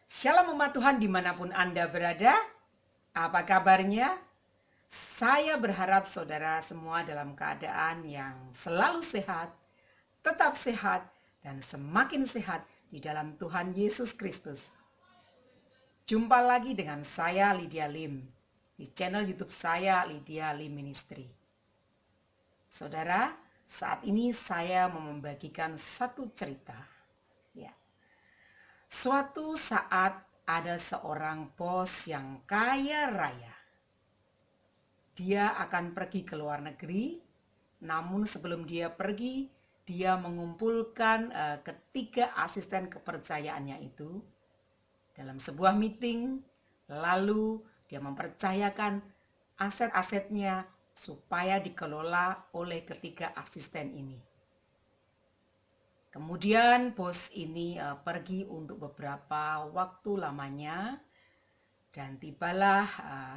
Shalom umat Tuhan dimanapun Anda berada. Apa kabarnya? Saya berharap saudara semua dalam keadaan yang selalu sehat, tetap sehat, dan semakin sehat di dalam Tuhan Yesus Kristus. Jumpa lagi dengan saya Lydia Lim di channel YouTube saya Lydia Lim Ministry. Saudara, saat ini saya mau membagikan satu cerita. Ya. Suatu saat ada seorang bos yang kaya raya. Dia akan pergi ke luar negeri, namun sebelum dia pergi, dia mengumpulkan ketiga asisten kepercayaannya itu dalam sebuah meeting, lalu dia mempercayakan aset-asetnya supaya dikelola oleh ketiga asisten ini. Kemudian bos ini pergi untuk beberapa waktu lamanya dan tibalah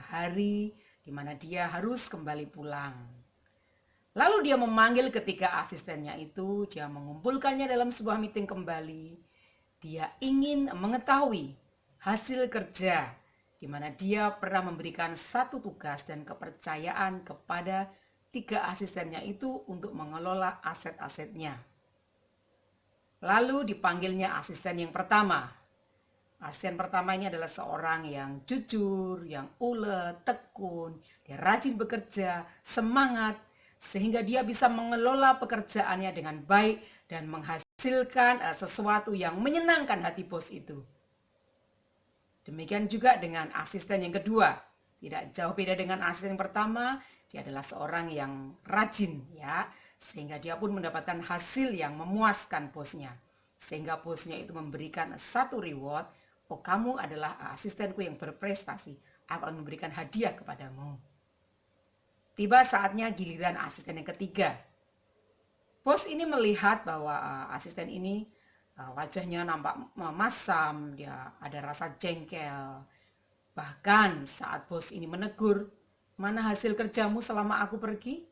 hari di mana dia harus kembali pulang. Lalu dia memanggil ketiga asistennya itu, dia mengumpulkannya dalam sebuah meeting kembali. Dia ingin mengetahui hasil kerja di mana dia pernah memberikan satu tugas dan kepercayaan kepada tiga asistennya itu untuk mengelola aset-asetnya. Lalu dipanggilnya asisten yang pertama. Asisten pertama ini adalah seorang yang jujur, yang ulet, tekun, dia rajin bekerja, semangat, sehingga dia bisa mengelola pekerjaannya dengan baik dan menghasilkan sesuatu yang menyenangkan hati bos itu. Demikian juga dengan asisten yang kedua. Tidak jauh beda dengan asisten yang pertama, dia adalah seorang yang rajin ya, sehingga dia pun mendapatkan hasil yang memuaskan bosnya. Sehingga bosnya itu memberikan satu reward, oh kamu adalah asistenku yang berprestasi, aku akan memberikan hadiah kepadamu. Tiba saatnya giliran asisten yang ketiga. Bos ini melihat bahwa asisten ini wajahnya nampak masam, dia ada rasa jengkel. Bahkan saat bos ini menegur, mana hasil kerjamu selama aku pergi?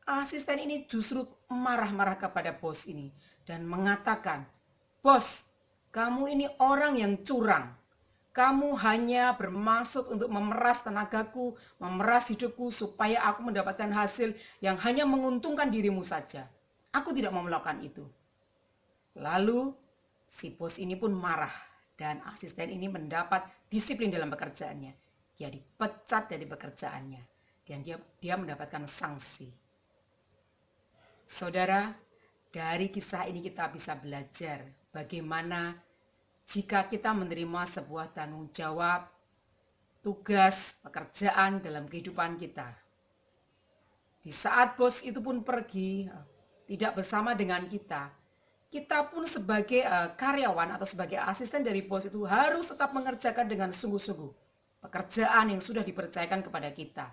Asisten ini justru marah-marah kepada bos ini dan mengatakan, bos, kamu ini orang yang curang. Kamu hanya bermaksud untuk memeras tenagaku, memeras hidupku supaya aku mendapatkan hasil yang hanya menguntungkan dirimu saja. Aku tidak mau melakukan itu. Lalu si bos ini pun marah dan asisten ini mendapat disiplin dalam pekerjaannya. Dia dipecat dari pekerjaannya dan dia mendapatkan sanksi. Saudara, dari kisah ini kita bisa belajar bagaimana jika kita menerima sebuah tanggung jawab, tugas, pekerjaan dalam kehidupan kita. Di saat bos itu pun pergi, tidak bersama dengan kita pun sebagai karyawan atau sebagai asisten dari bos itu harus tetap mengerjakan dengan sungguh-sungguh pekerjaan yang sudah dipercayakan kepada kita.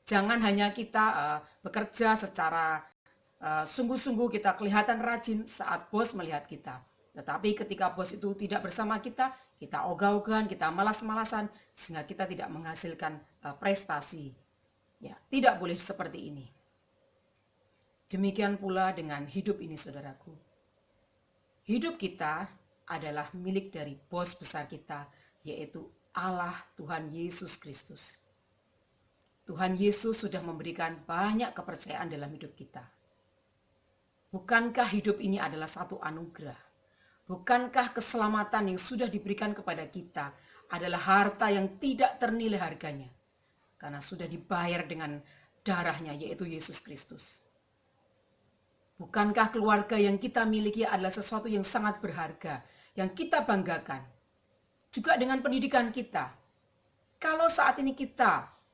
Jangan hanya kita bekerja secara sungguh-sungguh, kita kelihatan rajin saat bos melihat kita. Tetapi ketika bos itu tidak bersama kita ogah-ogahan, kita malas-malasan, sehingga kita tidak menghasilkan prestasi. Ya, tidak boleh seperti ini. Demikian pula dengan hidup ini, saudaraku. Hidup kita adalah milik dari bos besar kita, yaitu Allah Tuhan Yesus Kristus. Tuhan Yesus sudah memberikan banyak kepercayaan dalam hidup kita. Bukankah hidup ini adalah satu anugerah? Bukankah keselamatan yang sudah diberikan kepada kita adalah harta yang tidak ternilai harganya? Karena sudah dibayar dengan darahnya, yaitu Yesus Kristus. Bukankah keluarga yang kita miliki adalah sesuatu yang sangat berharga, yang kita banggakan? Juga dengan pendidikan kita. Kalau saat ini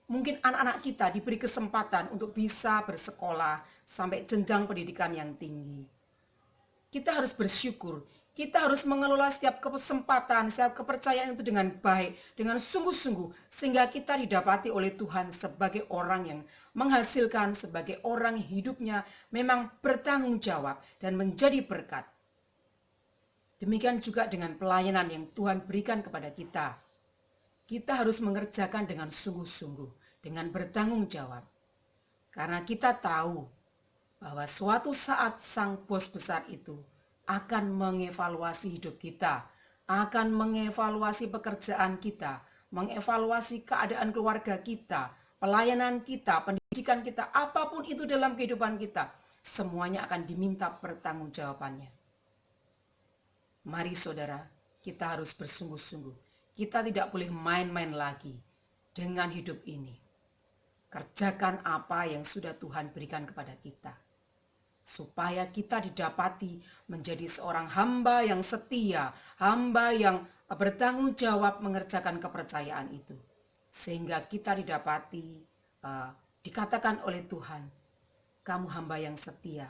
mungkin anak-anak kita diberi kesempatan untuk bisa bersekolah sampai jenjang pendidikan yang tinggi, kita harus bersyukur. Kita harus mengelola setiap kesempatan, setiap kepercayaan itu dengan baik, dengan sungguh-sungguh, sehingga kita didapati oleh Tuhan sebagai orang yang menghasilkan, sebagai orang yang hidupnya memang bertanggung jawab dan menjadi berkat. Demikian juga dengan pelayanan yang Tuhan berikan kepada kita. Kita harus mengerjakan dengan sungguh-sungguh, dengan bertanggung jawab. Karena kita tahu bahwa suatu saat sang bos besar itu akan mengevaluasi hidup kita, akan mengevaluasi pekerjaan kita, mengevaluasi keadaan keluarga kita, pelayanan kita, pendidikan kita, apapun itu dalam kehidupan kita, semuanya akan diminta pertanggungjawabannya. Mari saudara, kita harus bersungguh-sungguh. Kita tidak boleh main-main lagi dengan hidup ini. Kerjakan apa yang sudah Tuhan berikan kepada kita, supaya kita didapati menjadi seorang hamba yang setia, hamba yang bertanggung jawab mengerjakan kepercayaan itu. Sehingga kita didapati, dikatakan oleh Tuhan, kamu hamba yang setia.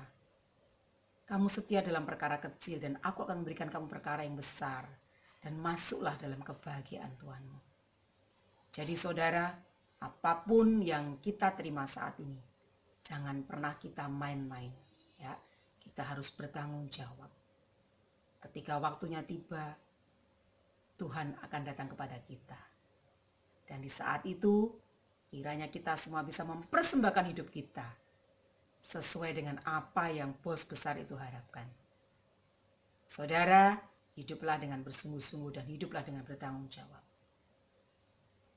Kamu setia dalam perkara kecil dan aku akan memberikan kamu perkara yang besar. Dan masuklah dalam kebahagiaan Tuhanmu. Jadi saudara, apapun yang kita terima saat ini, jangan pernah kita main-main. Ya, kita harus bertanggung jawab. Ketika waktunya tiba, Tuhan akan datang kepada kita. Dan di saat itu, kiranya kita semua bisa mempersembahkan hidup kita sesuai dengan apa yang Bos besar itu harapkan. Saudara, hiduplah dengan bersungguh-sungguh dan hiduplah dengan bertanggung jawab.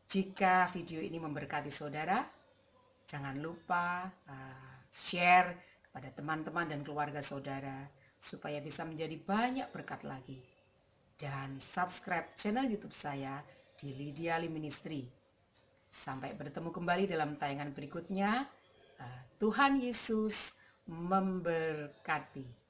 Jika video ini memberkati saudara, jangan lupa share kepada teman-teman dan keluarga saudara supaya bisa menjadi banyak berkat lagi. Dan subscribe channel YouTube saya di Lydia Lee Ministry. Sampai bertemu kembali dalam tayangan berikutnya. Tuhan Yesus memberkati.